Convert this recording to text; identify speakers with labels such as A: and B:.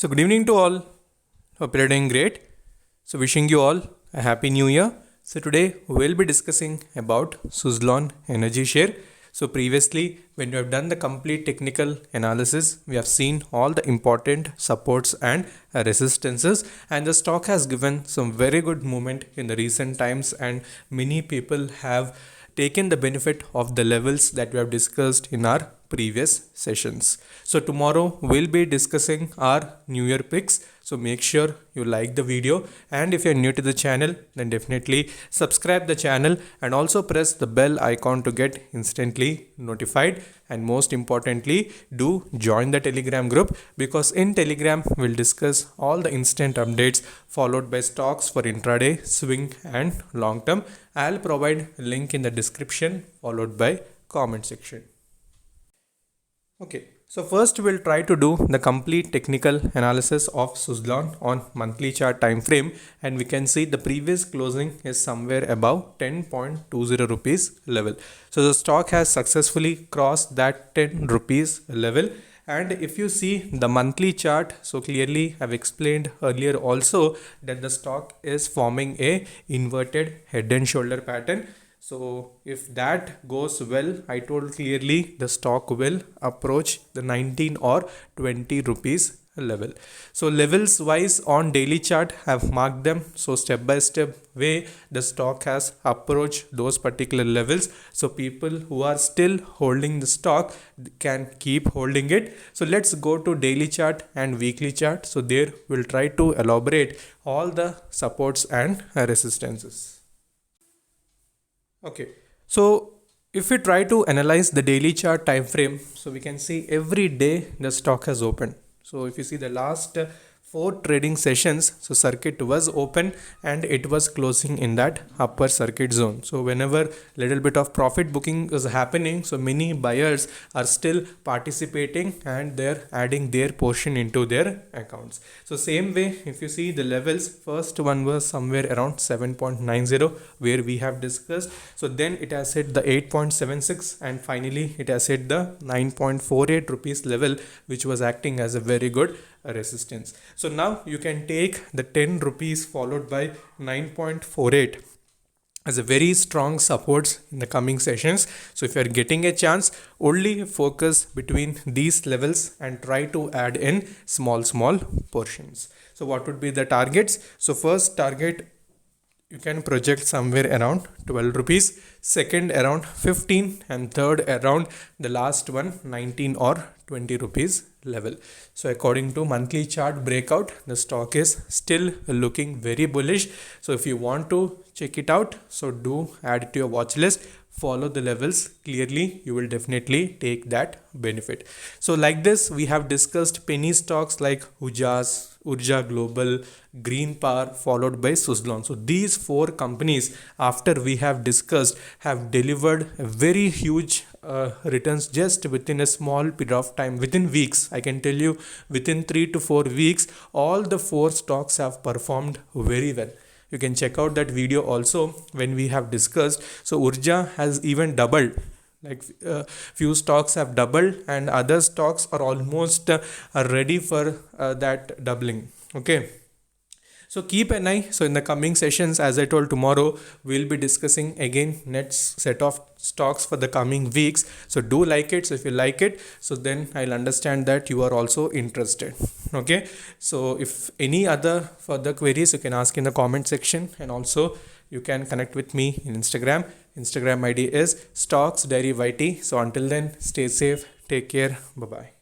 A: So, good evening to all. Hope you're doing great. So, wishing you all a happy new year. So, today we'll be discussing about Suzlon Energy Share. So, previously, when we have done the complete technical analysis, we have seen all the important supports and resistances, and the stock has given some very good movement in the recent times, and many people have taken the benefit of the levels that we have discussed in our previous sessions. So tomorrow we'll be discussing our new year picks. So make sure you like the video, and if you're new to the channel, then definitely subscribe the channel and also press the bell icon to get instantly notified. And most importantly, do join the Telegram group, because in Telegram we'll discuss all the instant updates followed by stocks for intraday, swing and long term. I'll provide a link in the description followed by comment section. Okay, so first we'll try to do the complete technical analysis of Suzlon on monthly chart time frame, and we can see the previous closing is somewhere above 10.20 rupees level. So the stock has successfully crossed that 10 rupees level. And if you see the monthly chart, so clearly I've explained earlier also that the stock is forming a inverted head and shoulder pattern. So if that goes well, I told clearly the stock will approach the 19 or 20 rupees level. So levels wise on daily chart have marked them. So step by step way the stock has approached those particular levels. So people who are still holding the stock can keep holding it. So let's go to daily chart and weekly chart. So there we'll try to elaborate all the supports and resistances. Okay, so if we try to analyze the daily chart time frame, so we can see every day the stock has opened. So if you see the last 4 trading sessions, so circuit was open and it was closing in that upper circuit zone. So whenever little bit of profit booking is happening, so many buyers are still participating and they're adding their portion into their accounts. So same way, if you see the levels, first one was somewhere around 7.90 where we have discussed. So then it has hit the 8.76 and finally it has hit the 9.48 rupees level, which was acting as a very good resistance. So now you can take the 10 rupees followed by 9.48 as a very strong supports in the coming sessions. So if you are getting a chance, only focus between these levels and try to add in small portions. So what would be the targets? So first target you can project somewhere around 12 rupees, second around 15, and third around the last one 19 or 20 rupees level. So according to monthly chart breakout, the stock is still looking very bullish. So if you want to check it out, so do add it to your watch list, follow the levels clearly, you will definitely take that benefit. So like this, we have discussed penny stocks like Ujjas, Urja Global, Green Power, followed by Suzlon. So these 4 companies, after we have discussed, have delivered a very huge returns just within a small period of time, within weeks. I can tell you within 3 to 4 weeks, all the 4 stocks have performed very well. You can check out that video also when we have discussed. So Urja has even doubled, like few stocks have doubled and other stocks are almost are ready for that doubling. Okay, so keep an eye. So in the coming sessions, as I told, tomorrow we'll be discussing again next set of stocks for the coming weeks. So do like it. So if you like it, so then I'll understand that you are also interested. Okay, so if any other further queries, you can ask in the comment section, and also you can connect with me in Instagram. Instagram ID is Stocks Diary YT. So until then, stay safe, take care, bye bye.